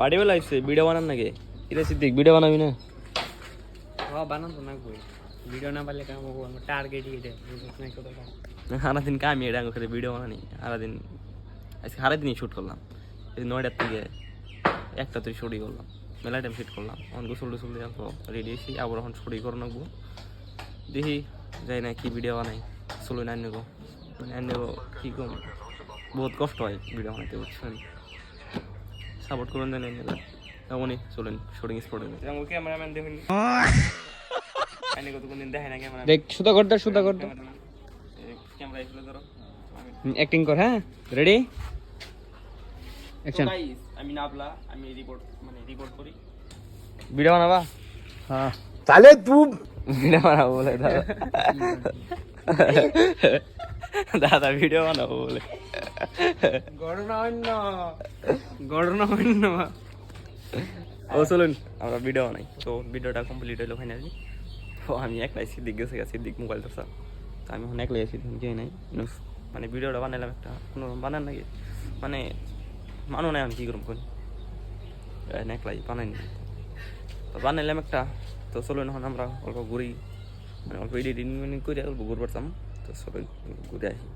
বাড়ি বেলা আসছে ভিডিও বানান নাকি কিরে সিদ্দিক ভিডিও বানাবি না বানান তো না কই ভিডিও না পারলে কাম করব আমার টার্গেট এটা বুঝছ না কত সারাদিন কামি এটা করে ভিডিও বানানি সারাদিন আজকে সারাদিনই শ্যুট করলাম এই 9টার থেকে একটা তুই শুটই করলাম মেলা টাইম শ্যুট করলাম এখন গোসল টোসল দিয়ে রেডি এসি আবার এখন শুটই করে নেবো দেখি যাই না কি ভিডিও বানাই চলো না নেবো মানে নেবো কী কম বহুত কষ্ট হয় ভিডিও বানাইতে বুঝছেন সাপোর্ট করুন দেন নেবে এমনই চলেন শুটিং স্পটে ক্যামেরাম্যান দেখুন কতক্ষণ দেখা না ক্যামেরা দেখ সুদা কর ক্যামেরা এসে ধরো অ্যাক্টিং কর হ্যাঁ রেডি অ্যাকশন আমি নাবলা আমি রিপোর্ট করি ভিডিও বানাবা হ্যাঁ साले तू ভিডিও বানাবো বলে দাদা ভিডিও বানাবো বলে ঘটনা অন্য ও চলুন আমরা ভিডিও বানাই তো ভিডিওটা কমপ্লিট হইলো ফাইনালি তো আমি একলাই সিদ্দিক গেছে সিদ্দিক মোবাইল ধরছা তো আমি এখন একলাই আছি কেউ নাই মানে ভিডিওটা বানাইলাম একটা কোনো বানান নাকি মানে মানো নাই আমি কী করব কোন একলাই বানাইনি তো বানাইলাম একটা তো চলুন এখন আমরা অল্প ঘুরি মানে অল্প এডিটিং করে অল্প ঘুরবার চাম তো চলুন ঘুরে আসি